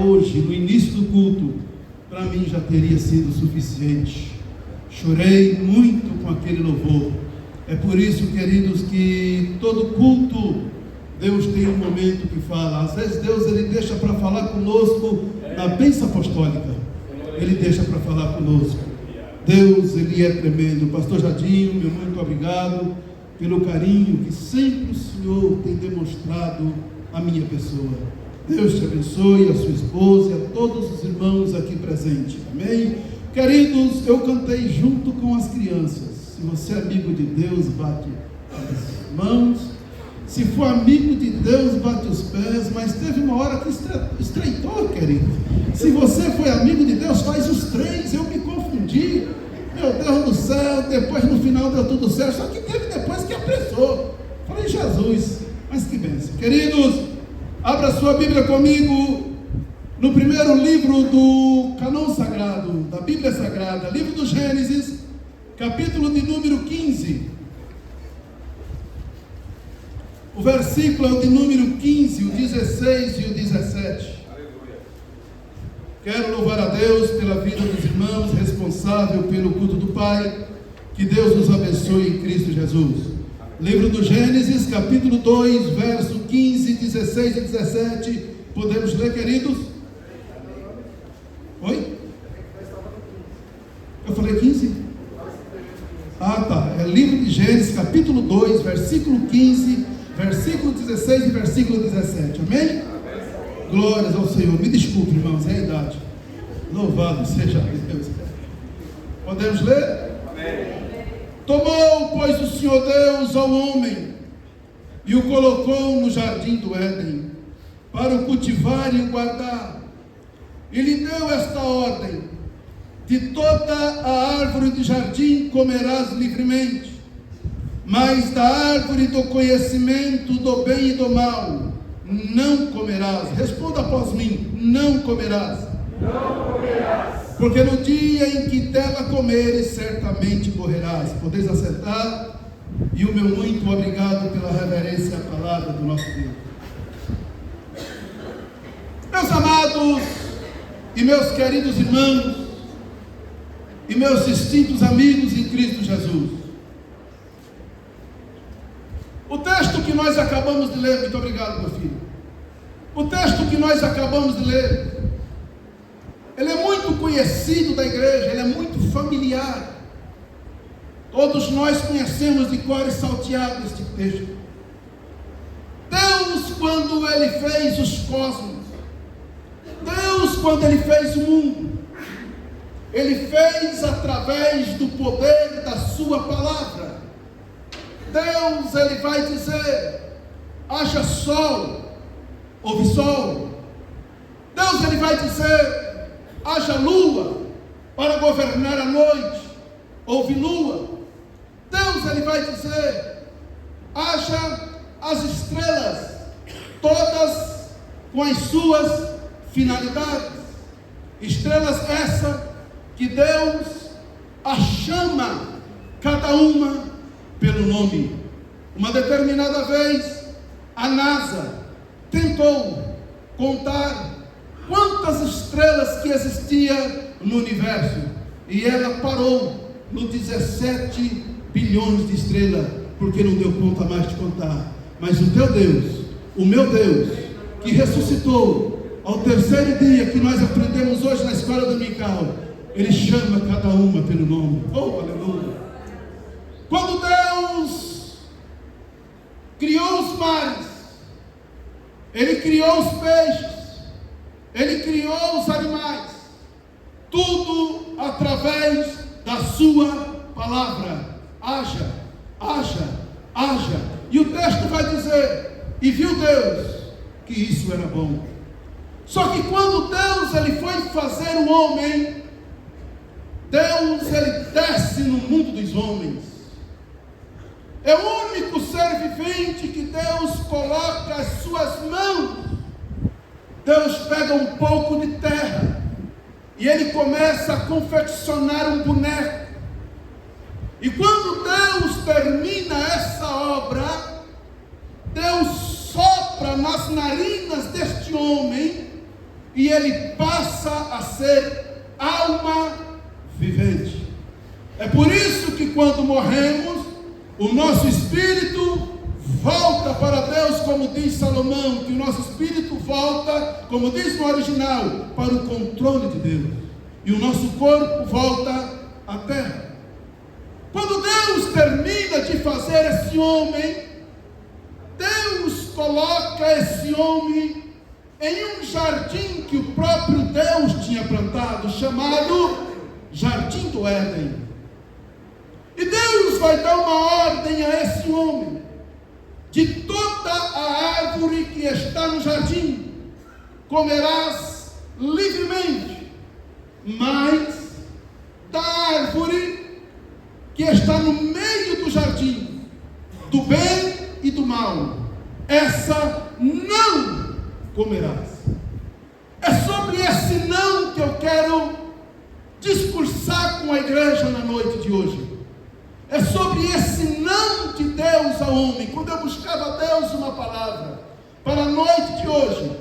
Hoje, no início do culto, para mim já teria sido suficiente. Chorei muito com aquele louvor. É por isso, queridos, que todo culto, Deus tem um momento que fala. Às vezes Deus ele deixa para falar conosco na bênção apostólica. Ele deixa para falar conosco. Deus, ele é tremendo. Pastor Jadinho, meu muito obrigado pelo carinho que sempre o Senhor tem demonstrado à minha pessoa. Deus te abençoe, a sua esposa e a todos os irmãos aqui presentes. Amém? Queridos, eu cantei junto com as crianças. Se você é amigo de Deus, bate as mãos. Se for amigo de Deus, bate os pés. Mas teve uma hora que estreitou, querido. Se você foi amigo de Deus, faz os três. Eu me confundi. Meu Deus do céu, depois no final deu tudo certo. Só que teve depois que apressou. Falei, Jesus, mas que bênção. Queridos, abra sua Bíblia comigo no primeiro livro do Cânon Sagrado, da Bíblia Sagrada, livro do Gênesis, capítulo de número 15. O versículo é o de número 15, o 16 e o 17. Quero louvar a Deus pela vida dos irmãos, responsável pelo culto do Pai. Que Deus nos abençoe em Cristo Jesus. Livro do Gênesis, capítulo 2, verso 15, 16 e 17. Podemos ler, queridos? Oi? Eu falei 15? Ah, tá. É livro de Gênesis, capítulo 2, versículo 15, versículo 16 e versículo 17. Amém? Glórias ao Senhor. Me desculpe, irmãos, é a idade. Louvado seja Deus. Podemos ler? Amém. Tomou, pois, o Senhor Deus ao homem e o colocou no jardim do Éden para o cultivar e o guardar. E lhe deu esta ordem: de toda a árvore do jardim comerás livremente, mas da árvore do conhecimento do bem e do mal não comerás. Responda após mim: não comerás. Não comerás. Porque no dia em que dela comeres, certamente morrerás. Podeis acertar. E o meu muito obrigado pela reverência à palavra do nosso Deus. Meus amados e meus queridos irmãos e meus distintos amigos em Cristo Jesus, o texto que nós acabamos de ler, muito obrigado, meu filho. O texto que nós acabamos de ler, ele é muito conhecido da igreja, ele é muito familiar. Todos nós conhecemos de cor e salteado este texto. Deus, quando ele fez os cosmos, Deus, quando ele fez o mundo, ele fez através do poder da sua palavra. Deus, ele vai dizer: haja sol, houve sol. Deus, ele vai dizer: haja lua para governar a noite, houve lua. Deus, ele vai dizer: haja as estrelas, todas com as suas finalidades. Estrelas essas que Deus as chama, cada uma pelo nome. Uma determinada vez, a NASA tentou contar quantas estrelas que existia no universo, e ela parou no 17 bilhões de estrelas, porque não deu conta mais de contar. Mas o teu Deus, o meu Deus, que ressuscitou ao terceiro dia, que nós aprendemos hoje na escola dominical, ele chama cada uma pelo nome. Oh, aleluia! Quando Deus criou os mares, ele criou os peixes, ele criou os animais, tudo através da sua palavra. Haja, haja, haja. E o texto vai dizer: e viu Deus que isso era bom. Só que quando Deus ele foi fazer o homem, Deus ele desce no mundo dos homens. É o único ser vivente que Deus coloca as suas mãos. Deus pega um pouco de terra e ele começa a confeccionar um boneco. E quando Deus termina essa obra, Deus sopra nas narinas deste homem e ele passa a ser alma vivente. É por isso que quando morremos, o nosso espírito volta para Deus, como diz Salomão, que o nosso espírito volta, como diz no original, para o controle de Deus. E o nosso corpo volta à terra. Quando Deus termina de fazer esse homem, Deus coloca esse homem em um jardim que o próprio Deus tinha plantado, chamado Jardim do Éden. E Deus vai dar uma ordem a esse homem: de toda a árvore que está no jardim comerás livremente, mas da árvore que está no meio do jardim, do bem e do mal, essa não comerás. É sobre esse não que eu quero discursar com a igreja na noite de hoje. É sobre esse não de Deus ao homem. Quando eu buscava a Deus uma palavra para a noite de hoje,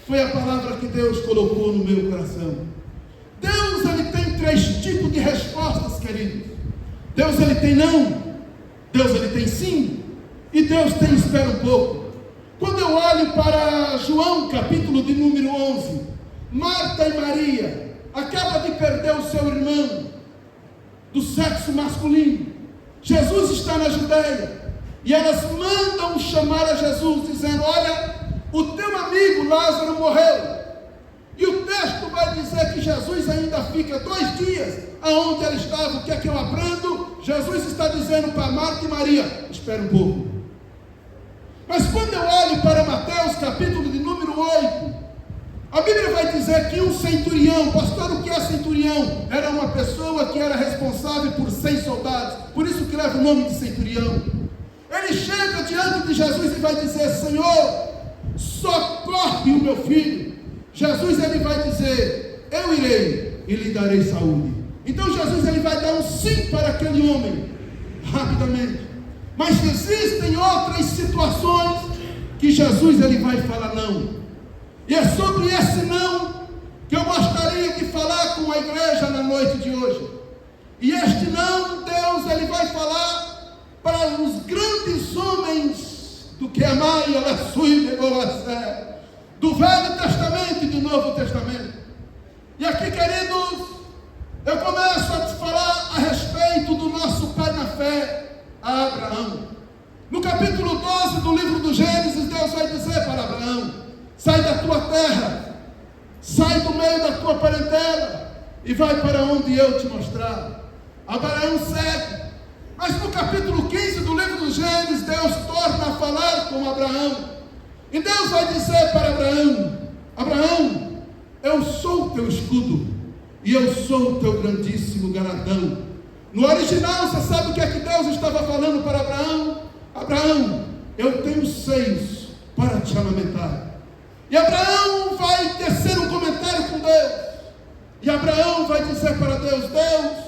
foi a palavra que Deus colocou no meu coração. Deus, ele tem 3 tipos de respostas, queridos. Deus, ele tem não, Deus, ele tem sim, e Deus tem espera um pouco. Quando eu olho para João, capítulo de número 11, Marta e Maria acabam de perder o seu irmão do sexo masculino. Jesus está na Judeia, e elas mandam chamar a Jesus, dizendo: olha, o teu amigo Lázaro morreu. E o texto vai dizer que Jesus ainda fica 2 dias aonde ela estava. O que é que eu aprendo? Jesus está dizendo para Marta e Maria: espera um pouco. Mas quando eu olho para Mateus, capítulo de número 8, a Bíblia vai dizer que um centurião, pastor, o que é centurião? Era uma pessoa que era responsável por 100 soldados, por isso que leva o nome de centurião. Ele chega diante de Jesus e vai dizer: Senhor, socorre o meu filho. Jesus, ele vai dizer: eu irei e lhe darei saúde. Então Jesus, ele vai dar um sim para aquele homem, rapidamente. Mas existem outras situações que Jesus, ele vai falar não. E é sobre esse não que eu gostaria de falar com a igreja na noite de hoje. E este não, Deus, ele vai falar para os grandes homens do que amai, do Velho Testamento e do Novo Testamento. E aqui, queridos, eu começo a te falar a respeito do nosso pai na fé, Abraão. No capítulo 12 do livro do Gênesis, Deus vai dizer para Abraão: sai da tua terra, sai do meio da tua parentela e vai para onde eu te mostrar. Abraão segue. Mas no capítulo 15 do livro do Gênesis, Deus torna a falar com Abraão. E Deus vai dizer para Abraão: Abraão, eu sou o teu escudo e eu sou o teu grandíssimo galardão. No original, você sabe o que é que Deus estava falando para Abraão? Abraão, eu tenho seios para te amamentar. E Abraão vai tecer um comentário com Deus. E Abraão vai dizer para Deus: Deus,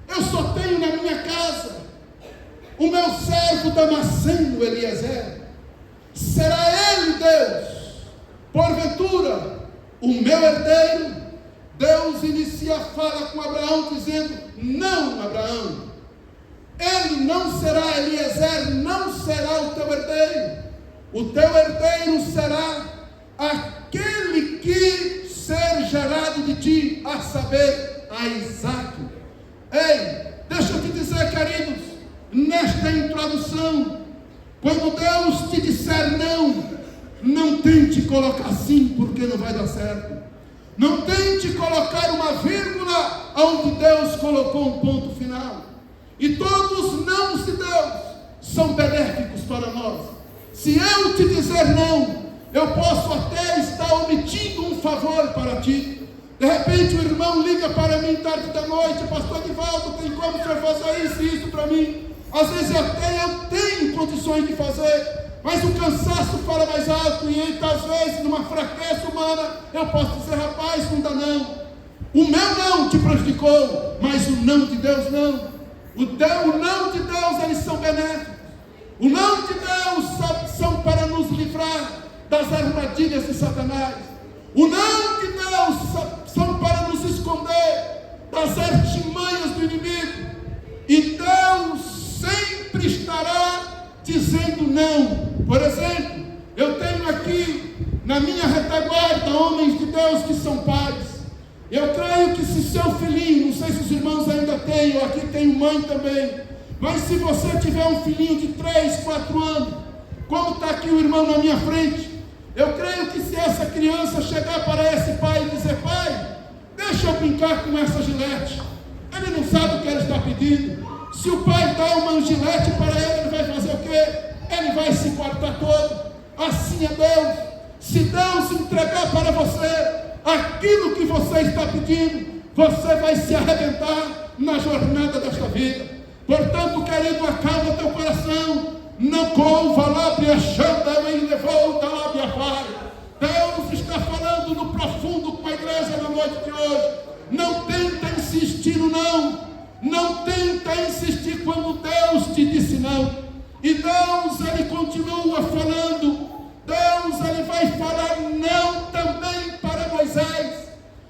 eu só tenho na minha casa o meu servo Damasceno Eliezer. Será ele, Deus, porventura, o meu herdeiro? Deus inicia a fala com Abraão dizendo: não, Abraão, ele não será Eliezer, não será o teu herdeiro. O teu herdeiro será aquele que ser gerado de ti, a saber, a Isaque. Ei, deixa eu te dizer, queridos, nesta introdução, quando Deus te disser não tente colocar sim, porque não vai dar certo. Não tente colocar uma vírgula onde Deus colocou um ponto final. E todos os nãos de Deus são benéficos para nós. Se eu te dizer não, eu posso até estar omitindo um favor para ti. De repente o irmão liga para mim tarde da noite: pastor Divaldo, tem como o senhor fazer isso e isso para mim? Às vezes até eu tenho condições de fazer, mas o cansaço fala mais alto, e então, às vezes, numa fraqueza humana, eu posso dizer: rapaz, não dá não. O meu não te prejudicou, mas o não de Deus não. O não de Deus, eles são benéficos. O não de Deus são para nos livrar das armadilhas de Satanás. O não de Deus são para nos esconder das artimanhas do inimigo. E Deus sempre estará dizendo não. Por exemplo, eu tenho aqui na minha retaguarda homens de Deus que são pais. Eu creio que se seu filhinho, não sei se os irmãos ainda têm, eu aqui tenho mãe também, mas se você tiver um filhinho de 3, 4 anos, como está aqui o irmão na minha frente, eu creio que se essa criança chegar para esse pai e dizer: pai, deixa eu brincar com essa gilete, ele não sabe o que ele está pedindo. Se o pai dá uma gilete para ele vai fazer o quê? Ele vai se cortar todo. Assim é Deus. Se Deus entregar para você aquilo que você está pedindo, você vai se arrebentar na jornada desta vida. Portanto, querido, acalma teu coração. Não couva lábia chanda e levou da lábia falha. Deus está falando no profundo com a igreja na noite de hoje. Não tenta insistir no não. Não tenta insistir quando Deus te disse não. E Deus, Ele continua falando. Deus, Ele vai falar não também para Moisés.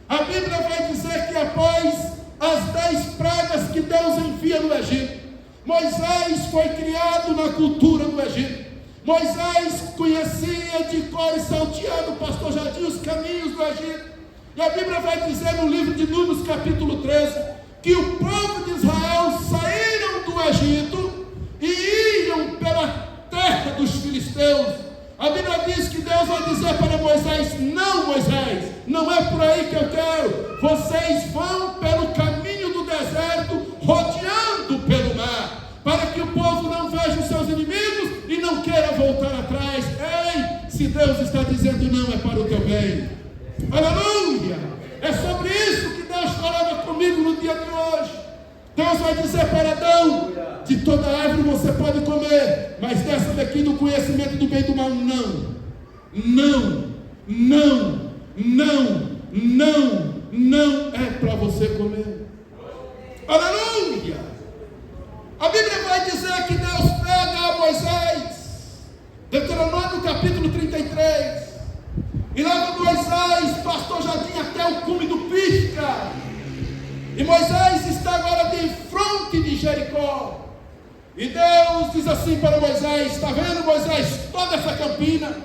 A Bíblia vai dizer que após as 10 pragas que Deus envia no Egito, Moisés foi criado na cultura do Egito. Moisés conhecia de cor e salteado, pastor Jardim, os caminhos do Egito. E a Bíblia vai dizer no livro de Números capítulo 13, que o povo de Israel saíram do Egito e iam pela terra dos filisteus. A Bíblia diz que Deus vai dizer para Moisés: não, Moisés, não é por aí que eu quero. Vocês vão pelo caminho do deserto, rodeando pelo mar, para que o povo não veja os seus inimigos e não queira voltar atrás. Ei, se Deus está dizendo não, é para o teu bem. Aleluia! É sobre isso que Deus falava comigo no dia de hoje. Deus vai dizer para Adão: de toda árvore você pode comer, mas dessa daqui do conhecimento do bem e do mal, não. Não, não, não, não, não é para você comer. Aleluia! A Bíblia vai dizer que Deus pega a Moisés, Deuteronômio capítulo 33, e leva Moisés, pastor Jardim, até o cume do Pisga. E Moisés está agora de fronte de Jericó. E Deus diz assim para Moisés: está vendo, Moisés, toda essa campina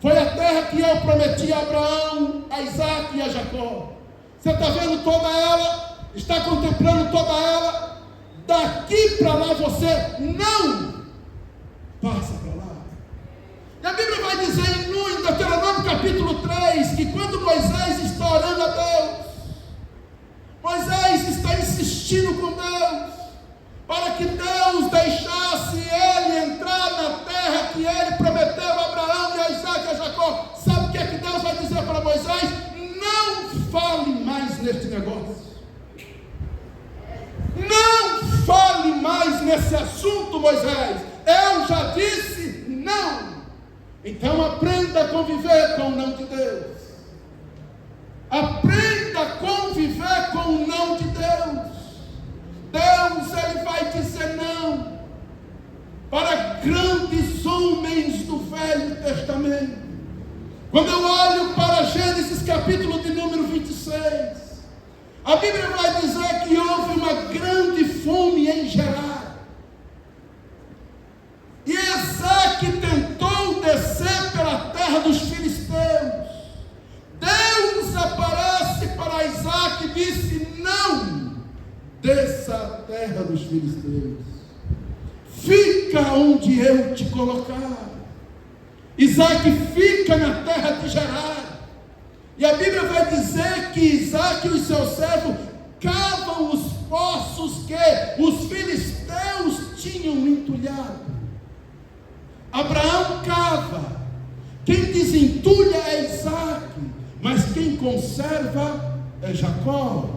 foi a terra que eu prometi a Abraão, a Isaac e a Jacó. Você está vendo toda ela? Está contemplando toda ela? Daqui para lá você não passa para lá. E a Bíblia vai dizer em Deuteronômio capítulo 3, que quando Moisés está orando a Deus, Moisés está insistindo com Deus, para que Deus deixasse ele entrar na terra que ele prometeu a Abraão, e a Isaac e a Jacó. Sabe o que é que Deus vai dizer para Moisés? Não fale mais neste negócio. Não fale mais nesse assunto, Moisés. Eu já disse não. Então aprenda a conviver com o não de Deus. Aprenda a conviver com o não de Deus. Deus, Ele vai dizer não para grandes homens do Velho Testamento. Quando eu olho para Gênesis capítulo de número 26, a Bíblia vai dizer que houve uma grande fome em Gerar. E Isaac tentou descer pela terra dos filisteus. Deus aparece para Isaac e disse: não desça a terra dos filisteus, fica onde eu te colocar. Isaac fica na terra de Gerar. E a Bíblia vai dizer que Isaac e os seus servos cavam os poços que os filisteus tinham entulhado. Abraão cava, quem desentulha é Isaac, mas quem conserva é Jacó.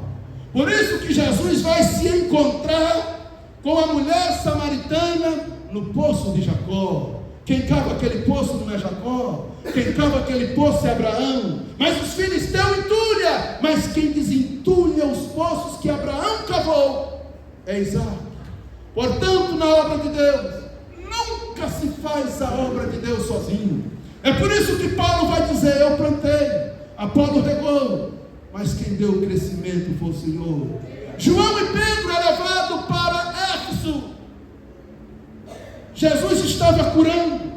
Por isso que Jesus vai se encontrar com a mulher samaritana no poço de Jacó. Quem cava aquele poço não é Jacó, quem cava aquele poço é Abraão, mas os filisteus entulham, mas quem desentulha os poços que Abraão cavou é Isaac. Portanto, na obra de Deus, nunca se faz a obra de Deus sozinho. É por isso que Paulo vai dizer: eu plantei, Apolo regou, mas quem deu o crescimento foi o Senhor. João e Pedro é levado para Éfeso. Jesus estava curando,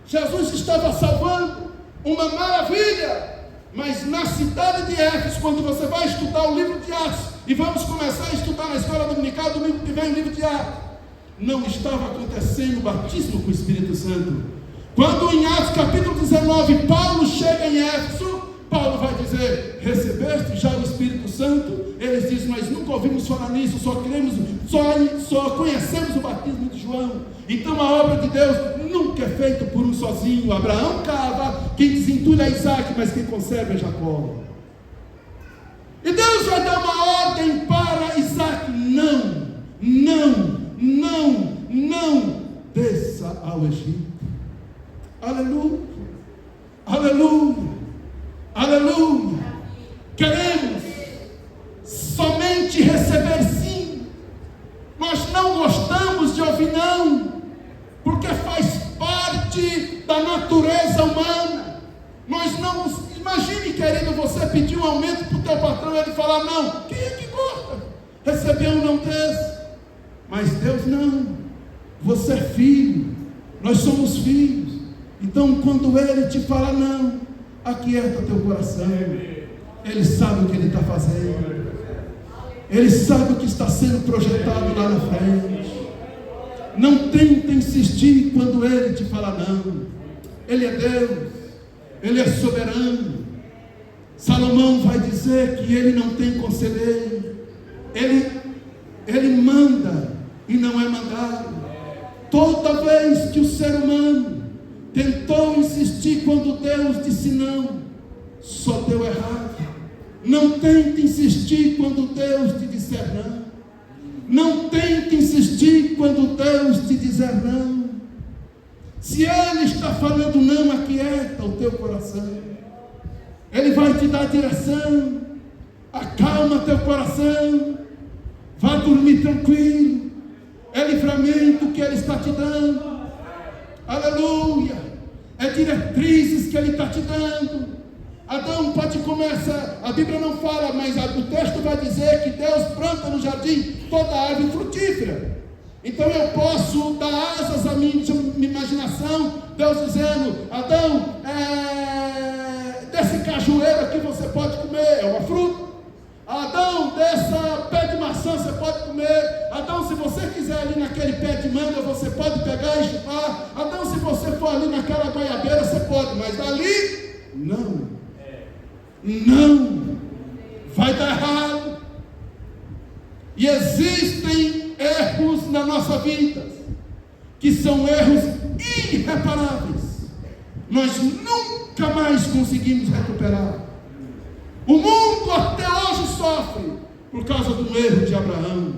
Jesus estava salvando, uma maravilha. Mas na cidade de Éfeso, quando você vai estudar o livro de Atos, e vamos começar a estudar na escola dominical, domingo que vem o livro de Atos, não estava acontecendo o batismo com o Espírito Santo. Quando em Atos capítulo 19, Paulo chega em Éfeso, Paulo vai dizer: recebeste já o Espírito Santo? Eles dizem: nós nunca ouvimos falar nisso, só conhecemos o batismo de João. Então a obra de Deus nunca é feita por um sozinho. Abraão cava, quem desentulha é Isaac, mas quem conserva é Jacó. E Deus vai dar uma ordem para Isaac: não desça ao Egito. Aleluia, aleluia, aleluia. Queremos somente receber sim. Nós não gostamos de ouvir não, porque faz parte da natureza humana. Nós não, imagine, querido, você pedir um aumento para o teu patrão e ele falar não. Quem é que gosta? Receber um não desse. Mas Deus não. Você é filho, nós somos filhos. Então quando Ele te fala não, aquieta teu coração. Ele sabe o que Ele está fazendo, Ele sabe o que está sendo projetado lá na frente. Não tenta insistir quando Ele te fala não. Ele é Deus, Ele é soberano. Salomão vai dizer que Ele não tem conselheiro, Ele manda e não é mandado. Toda vez que o ser humano tentou insistir quando Deus disse não, só deu errado. Não tente insistir quando Deus te disser não. Não tente insistir quando Deus te dizer não. Se Ele está falando não, aquieta o teu coração. Ele vai te dar direção. Acalma teu coração. Vá dormir tranquilo. É livramento que Ele está te dando. Aleluia. É diretrizes que Ele está te dando. Adão pode começar, a Bíblia não fala, mas o texto vai dizer que Deus planta no jardim toda árvore frutífera. Então eu posso dar asas à minha imaginação, Deus dizendo: Adão, desse cajueiro aqui você pode comer, é uma fruta. Adão, dessa pé de maçã você pode comer. Adão, se você quiser ali naquele pé de manga, você pode pegar e chupar. Adão, se você for ali naquela goiabeira, você pode, mas dali, não. Não, vai dar errado. E existem erros na nossa vida que são erros irreparáveis. Nós nunca mais conseguimos recuperar. O mundo até hoje sofre por causa do erro de Abraão.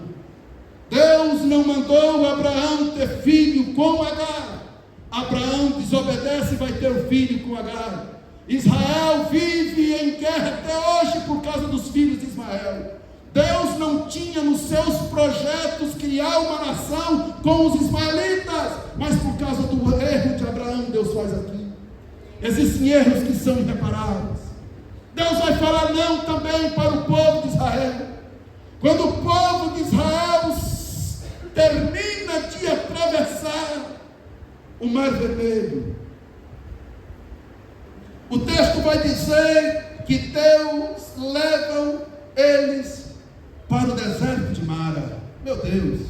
Deus não mandou Abraão ter filho com Agar. Abraão desobedece e vai ter um filho com Agar. Israel vive em guerra até hoje por causa dos filhos de Ismael. Deus não tinha nos seus projetos criar uma nação com os ismaelitas, mas por causa do erro de Abraão, Deus faz aqui. Existem erros que são irreparáveis. Deus vai falar não também para o povo de Israel. Quando o povo de Israel termina de atravessar o Mar Vermelho, o texto vai dizer que Deus leva eles para o deserto de Mara. Meu Deus!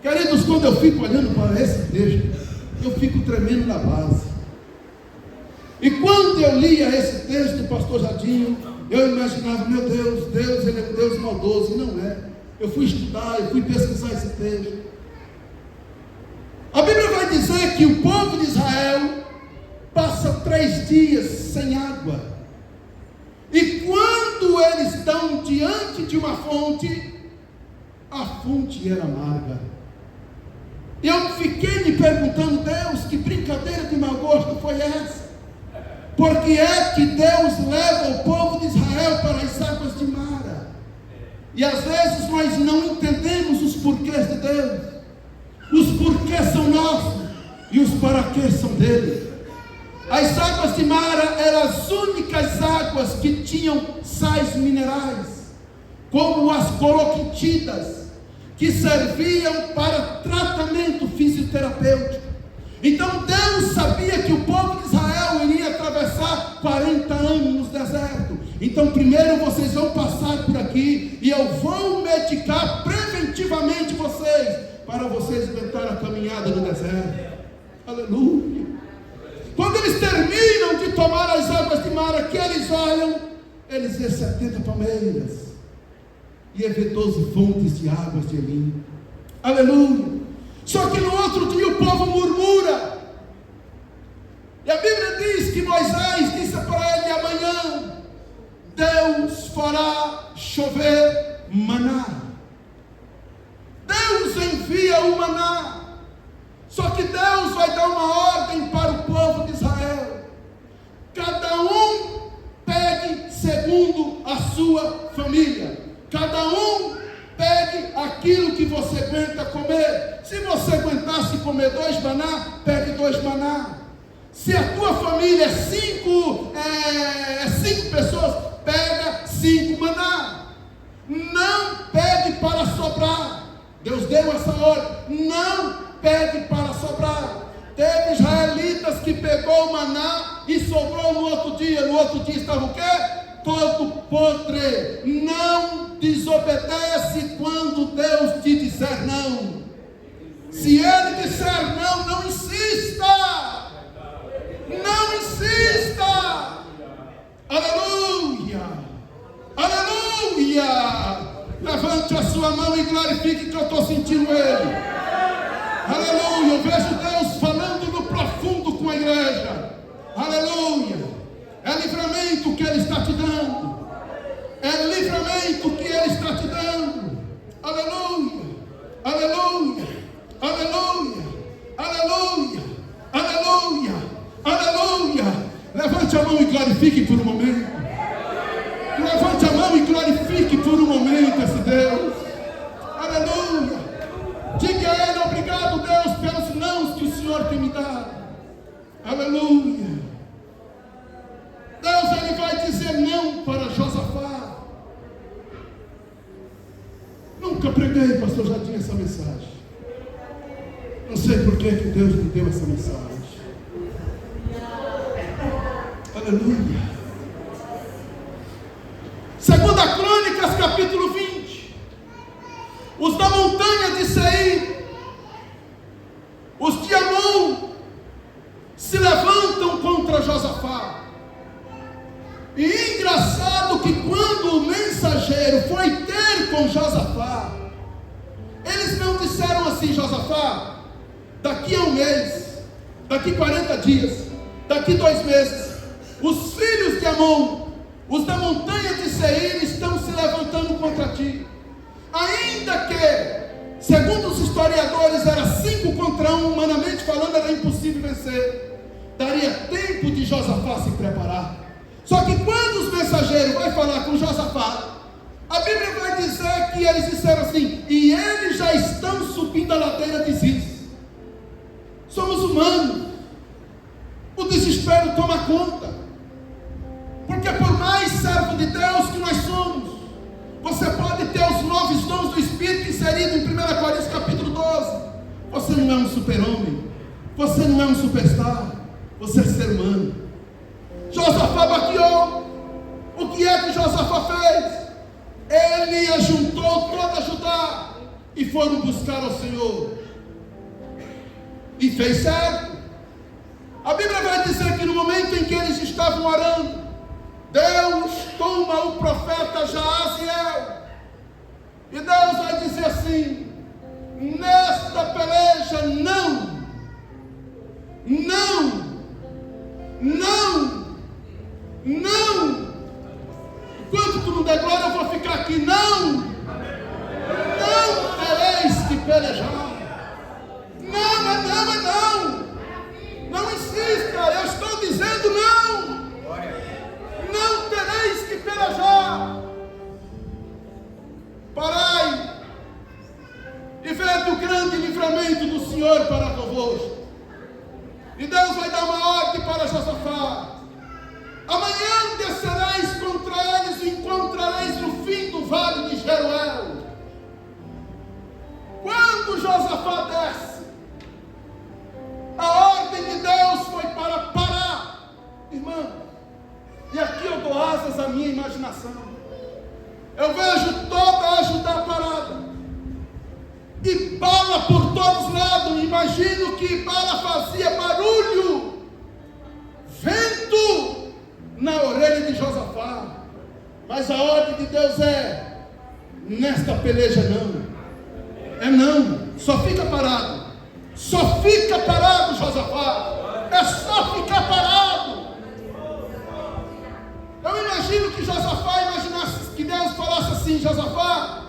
Queridos, quando eu fico olhando para esse texto, eu fico tremendo na base. E quando eu lia esse texto do pastor Jadinho, eu imaginava: meu Deus, Deus, Ele é um Deus maldoso. E não é. Eu fui estudar, eu fui pesquisar esse texto. A Bíblia vai dizer que o povo de Israel passa 3 dias sem água. E quando eles estão diante de uma fonte, a fonte era amarga. Eu fiquei me perguntando: Deus, que brincadeira de mau gosto foi essa? Por que é que Deus leva o povo de Israel para as águas de Mara? E às vezes nós não entendemos os porquês de Deus. Os porquês são nossos e os paraquês são dele. As águas de Mara eram as únicas águas que tinham sais minerais, como as coloquitidas, que serviam para tratamento fisioterapêutico. Então Deus sabia que o povo de Israel iria atravessar 40 anos no deserto. Então primeiro vocês vão passar por aqui, e eu vou medicar preventivamente vocês, para vocês aguentar a caminhada no deserto. Aleluia. Quando eles terminam de tomar as águas de Mara, que eles olham, eles vêem 70 palmeiras, e vê 12 fontes de águas de Elim. Aleluia. Só que no outro dia o povo murmura, e a Bíblia diz que Moisés disse para ele: amanhã Deus fará chover maná. Deus envia o maná. Só que Deus vai dar uma ordem para o povo de Israel: cada um pegue segundo a sua família, cada um pegue aquilo que você aguenta comer. Se você aguentasse comer 2 maná, pegue 2 maná. Se a tua família é 5 pessoas, pega 5 maná. Não pegue para sobrar. Deus deu essa ordem: não pegue para sobrar. Teve israelitas que pegou o maná e sobrou no outro dia. No outro dia estava o quê? Todo podre. Não desobedece quando Deus te disser não. Se Ele disser não, não insista. Não insista. Aleluia. Aleluia. Levante a sua mão e glorifique que eu estou sentindo Ele. Aleluia. Eu vejo Deus falando no profundo com a igreja. Aleluia. É livramento que Ele está te dando. É livramento que Ele está te dando. Aleluia. Aleluia. Aleluia. Aleluia. Aleluia. Aleluia. Levante a mão e glorifique por um momento. Levante a mão e glorifique por um momento esse Deus. Aleluia. Diga a Ele: obrigado, Deus, pelos nãos que o Senhor tem me dado. Aleluia. Deus, Ele vai dizer não para Josafá. Nunca preguei, pastor Jardim, essa mensagem. Não sei por que Deus me deu essa mensagem. Aleluia. 2 Crônicas, capítulo 20. Os da montanha de Seir, os de Amon, se levantam contra Josafá. E engraçado que quando o mensageiro foi ter com Josafá, eles não disseram assim: Josafá, daqui a um mês, daqui 40 dias, daqui 2 meses, os filhos de Amon, os da montanha de Seir, estão se levantando contra ti. Ainda que, segundo os historiadores, era 5 contra 1, humanamente falando, era impossível vencer. Daria tempo de Josafá se preparar. Só que quando os mensageiros vão falar com Josafá, a Bíblia vai dizer que eles disseram assim: e eles já estão subindo a ladeira de Ziz. Somos humanos. O desespero toma conta. Porque por mais servo de Deus que nós somos, você pode ter os 9 dons do Espírito inseridos em 1 Coríntios capítulo 12. Você não é um super-homem. Você não é um superstar. Você é ser humano. Josafá baqueou. O que é que Josafá fez? Ele ajuntou toda Judá e foram buscar ao Senhor. E fez certo. A Bíblia vai dizer que no momento em que eles estavam orando, Deus toma o profeta Jaaziel. E Deus vai dizer assim: nesta peleja não. Enquanto tu não der glória, eu vou ficar aqui. Não tereis que pelejar. Não insista, eu estou dizendo não tereis que pelejar. Parai e vede o grande livramento do Senhor para convosco. E Deus vai dar uma ordem para Josafá. dado asas à minha imaginação. Eu vejo toda a Judá parada, e bala por todos lados. Imagino que bala fazia barulho, vento na orelha de Josafá. Mas a ordem de Deus é: nesta peleja não, só fica parado, Josafá, é só ficar parado. Eu imagino que Josafá imaginasse que Deus falasse assim: Josafá,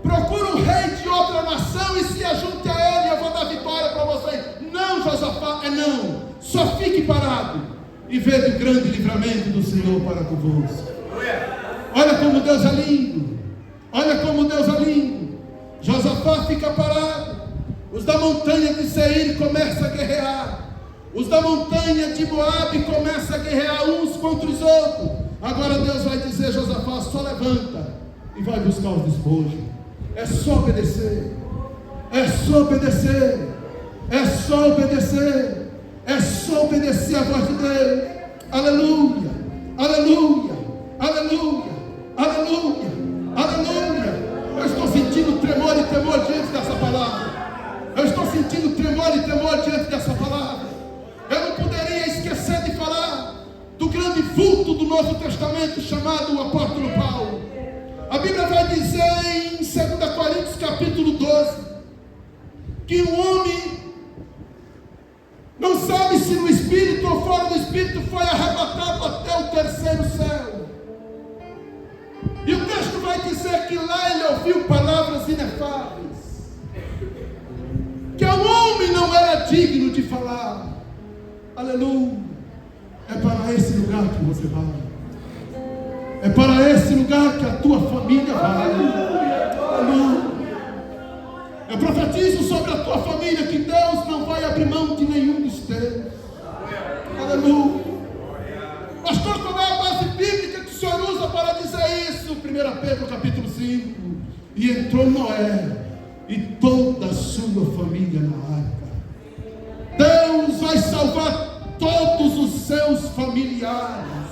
procura um rei de outra nação e se ajunte a ele, eu vou dar vitória para vocês. Não, Josafá, não, só fique parado e veja o grande livramento do Senhor para convosco. Olha como Deus é lindo, Josafá fica parado, os da montanha de Seir começam a guerrear, os da montanha de Moabe começam a guerrear uns contra os outros. Agora Deus vai dizer: Josafá, só levanta e vai buscar os despojos. É só obedecer, é só obedecer a voz de Deus. Aleluia, aleluia, aleluia, aleluia, aleluia. Eu estou sentindo tremor e temor diante dessa palavra. Eu não poderia esquecer de falar do grande vulto do Novo Testamento chamado o apóstolo Paulo. A Bíblia vai dizer em 2 Coríntios capítulo 12 que um homem não sabe se no Espírito ou fora do Espírito foi arrebatado até o terceiro céu. E o texto vai dizer que lá ele ouviu palavras inefáveis, que o homem não era digno de falar. Aleluia. É para esse lugar que você vai, é para esse lugar que a tua família vai. Aleluia. Eu profetizo sobre a tua família que Deus não vai abrir mão de nenhum dos teus. Aleluia. Pastor, qual é a base bíblica que o Senhor usa para dizer isso? 1 Pedro capítulo 5. E entrou Noé e toda a sua família na arca. Deus vai salvar todos os seus familiares.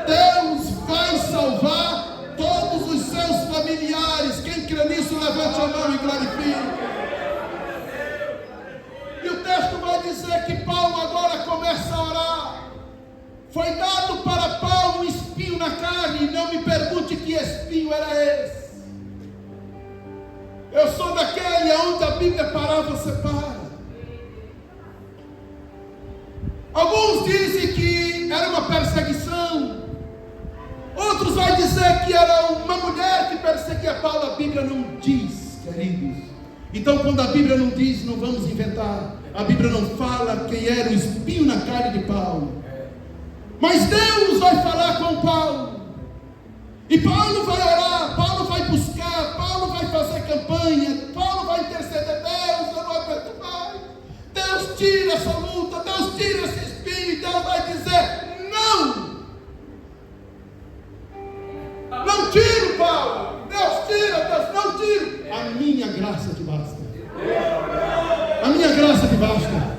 Deus vai salvar todos os seus familiares. Quem crê nisso, levante a mão e glorifique. E o texto vai dizer que Paulo agora começa a orar. Foi dado para Paulo um espinho na carne. Não me pergunte que espinho era esse. Eu sou daquele onde a Bíblia parar, você para. Alguns dizem que era uma perseguição. Outros vão dizer que era uma mulher que perseguia Paulo. A Bíblia não diz, queridos. Então, quando a Bíblia não diz, não vamos inventar. A Bíblia não fala quem era o espinho na carne de Paulo. Mas Deus vai falar com Paulo. E Paulo vai orar, Paulo vai buscar, Paulo vai fazer campanha, Paulo vai interceder. Deus, eu não aguento mais. Deus, tira essa luta, Deus, tira esse espinho. E Deus vai dizer: não. Não tiro, Paulo. Deus, tira, Deus, não tiro. A minha graça te basta. A minha graça te basta.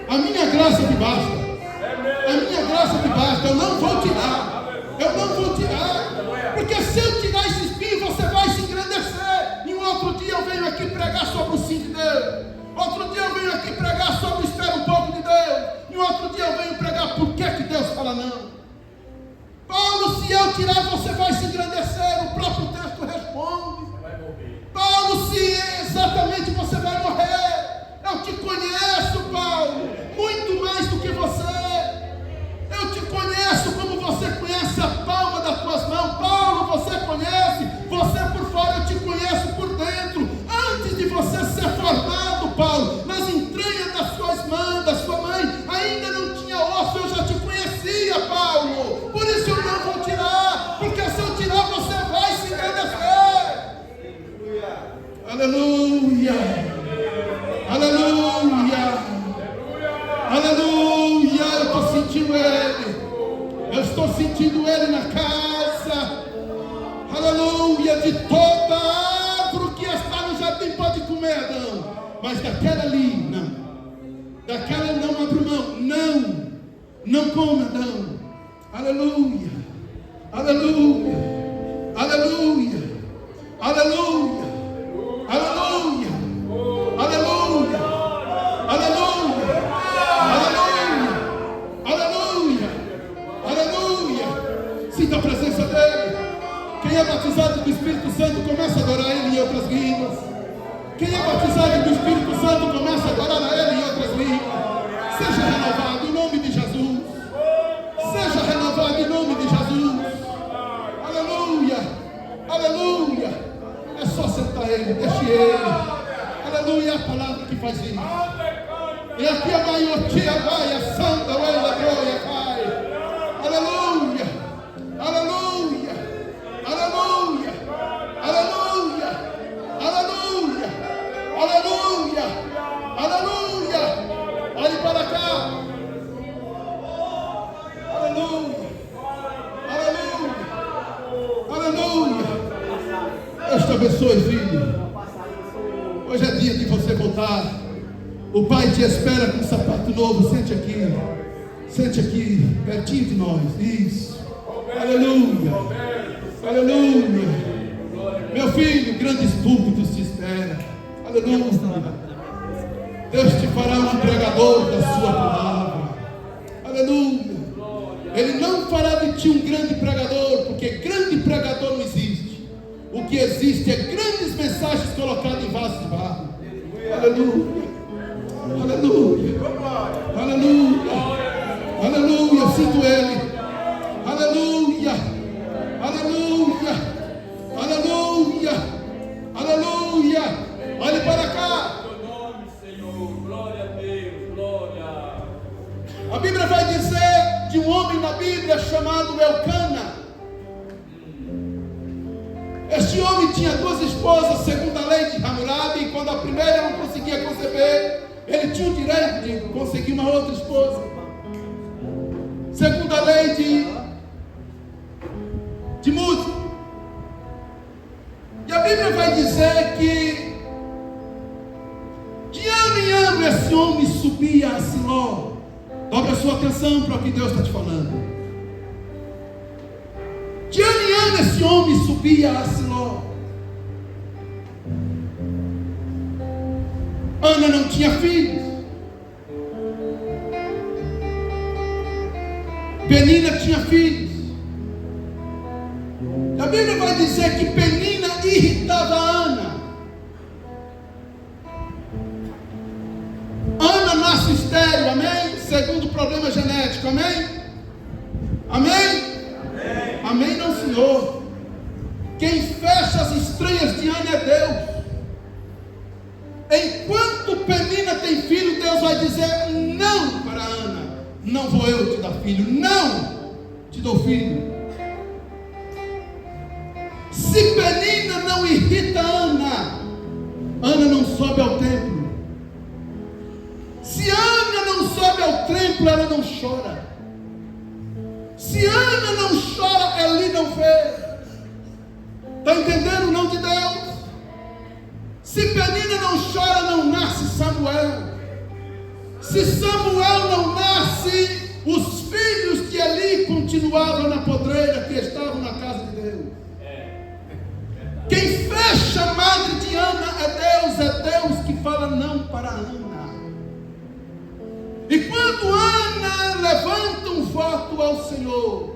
A minha graça te basta. A minha graça te basta. Eu não vou tirar. Eu não vou tirar. Porque se eu tirar esse espinho, você vai se engrandecer. E um outro dia eu venho aqui pregar sobre o sim de Deus. Outro dia eu venho aqui pregar sobre o espera um pouco de Deus. E um outro dia eu venho pregar por que Deus fala não. Paulo, se eu tirar, você vai se engrandecer. O próprio texto responde. Paulo, se exatamente você vai morrer. Eu te conheço, Paulo, muito mais do que você. Eu te conheço como você conhece a palma das tuas mãos. Paulo, você conhece, você por fora, eu te conheço por dentro. Antes de você ser formado, Paulo, nas entranhas das suas mãos, da sua mãe, ainda não tinha osso, eu já te conhecia, Paulo. Por isso eu não vou tirar, porque se eu tirar, você vai se engrandecer. Aleluia, aleluia. Aleluia, eu estou sentindo Ele. Eu estou sentindo Ele na casa. Aleluia, de toda árvore que está no jardim pode comer, Adão. Mas daquela ali, não. Daquela não abre mão. Não come, Adão. Aleluia. Aleluia, aleluia, aleluia, aleluia, aleluia, aleluia, aleluia, aleluia, aleluia. Sinta a presença dele. Quem é batizado do Espírito Santo começa a adorar ele em outras línguas. Quem é batizado do Espírito Santo começa a adorar a ele em outras línguas. Seja renovado em nome de Jesus. Seja renovado em nome de Jesus. Aleluia, aleluia. É só sentar ele, deixe ele. Aleluia, é a palavra que faz isso. E aqui a maior tia vai, a santa, o aleluia, vai. Aleluia, aleluia, aleluia, aleluia, aleluia, aleluia, aleluia. Olhe para cá. Aleluia, aleluia, aleluia. Deus te abençoe, filho. Hoje é dia de você voltar. O Pai te espera com um sapato novo. Sente aqui, pertinho de nós. Isso. Aleluia, aleluia. Meu filho, grandes púlpitos te esperam. Aleluia. Deus te fará um pregador da sua palavra. Aleluia. Ele não fará de ti um grande pregador, porque grande pregador não existe. O que existe é grandes mensagens colocadas em vasos de barro. Aleluia, aleluia, aleluia, aleluia. Eu sinto ele. Aleluia, aleluia, aleluia, aleluia. Olhe para cá. A Bíblia vai dizer de um homem na Bíblia chamado Elcana. Este homem tinha duas esposas, segundo a lei de Hammurabi, e quando a primeira não conseguia conceber, ele tinha o direito de conseguir uma outra esposa. Segundo a lei de Musa. E a Bíblia vai dizer que de ano em ano esse homem subia a Siló. Dobre a sua atenção para o que Deus está te falando. De ano em ano esse homem subia a Siló. Ana não tinha filhos. Penina tinha filhos. A Bíblia vai dizer que Penina irritava a Ana. Ana nasce estéril, amém? Segundo o problema genético, amém? Amém? Amém? Amém não, Senhor. Quem fecha as estranhas de Ana é Deus. Enquanto Penina tem filho, Deus vai dizer não para Ana. Não vou eu te dar filho, não te dou filho. Se Penina não irrita Ana, Ana não sobe ao templo. Se Ana não sobe ao templo, ela não chora. Se Ana não chora, Eli não vê. Está entendendo o não de Deus? Se Penina não chora, não nasce Samuel. Se Samuel não nasce, os filhos de Eli continuavam na podreira que estavam na casa de Deus. Quem fecha a madre de Ana é Deus que fala não para Ana. E quando Ana levanta um voto ao Senhor,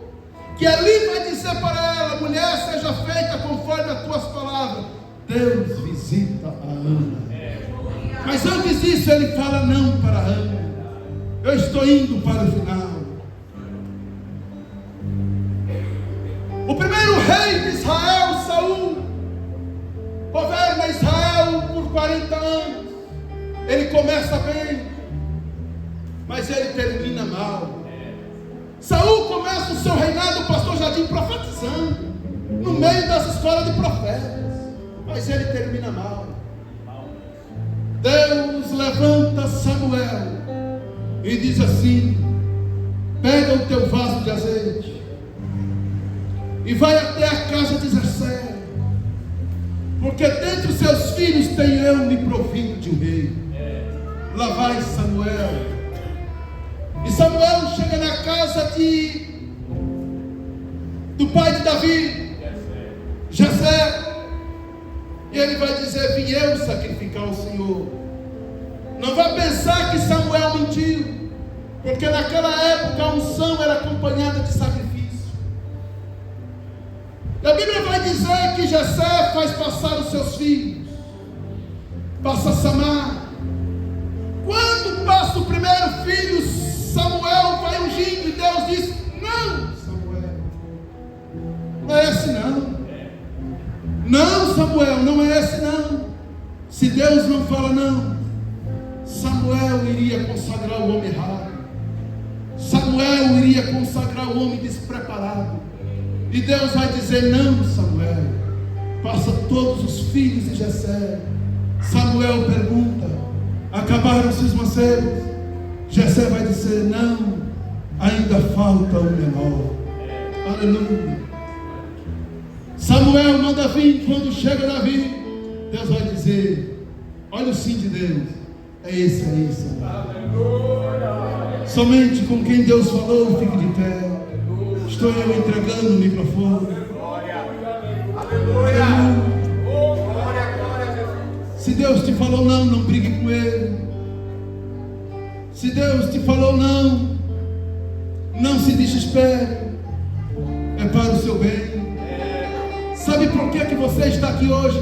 que Eli vai dizer para ela: mulher, seja feita conforme as tuas palavras, Deus visita a Ana. Mas antes disso ele fala não para Ana. Eu estou indo para o final. O primeiro rei de Israel, Saul, governa Israel por 40 anos. Ele começa bem, mas ele termina mal. Saul começa o seu reinado, o pastor Jardim, profetizando no meio das escolas de profetas, mas ele termina mal. Deus levanta Samuel e diz assim: pega o teu vaso de azeite e vai até a casa de Jessé, porque dentre os seus filhos tenho eu me provido de um rei. Lá vai Samuel. E Samuel chega na casa de do pai de Davi, Jessé. E ele vai dizer: vim eu sacrificar o Senhor. Não vai pensar que Samuel mentiu, porque naquela época a unção era acompanhada de sacrifício. A Bíblia vai dizer que Jessé faz passar os seus filhos, passa Samar. Quando passa o primeiro filho, Samuel vai ungindo, e Deus diz: não, Samuel, não é esse não. Não, Samuel, não é esse não. Se Deus não fala não, Samuel iria consagrar o homem errado. Samuel iria consagrar o homem despreparado. E Deus vai dizer: não, Samuel, passa todos os filhos de Jessé. Samuel pergunta: acabaram-se os mancebos? Jessé vai dizer: não, ainda falta o menor. Aleluia. Samuel manda vir. Quando chega Davi, Deus vai dizer: olha o sim de Deus, é esse aí, Samuel. Somente com quem Deus falou, fique de pé. Estou eu entregando o microfone. Aleluia. Se Deus te falou não, não brigue com ele. Se Deus te falou não, não se desespere. É para o seu bem. Sabe por que você está aqui hoje?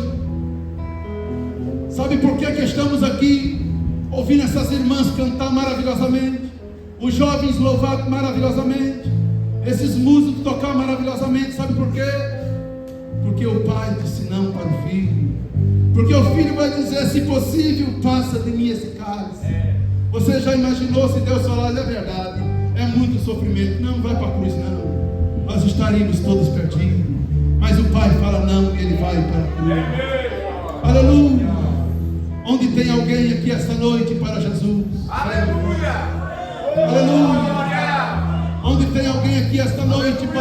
Sabe por que estamos aqui ouvindo essas irmãs cantar maravilhosamente, os jovens louvar maravilhosamente, esses músicos tocar maravilhosamente? Sabe por quê? Porque o pai disse não para o filho. Porque o filho vai dizer: se possível, passa de mim esse cálice. Você já imaginou se Deus falar: é verdade, é muito sofrimento, não vai para a cruz não, nós estaríamos todos perdidos. Mas o pai fala não, e ele vai para a cruz. Aleluia. Onde tem alguém aqui esta noite para Jesus? Aleluia. Aleluia. Onde tem alguém aqui esta noite para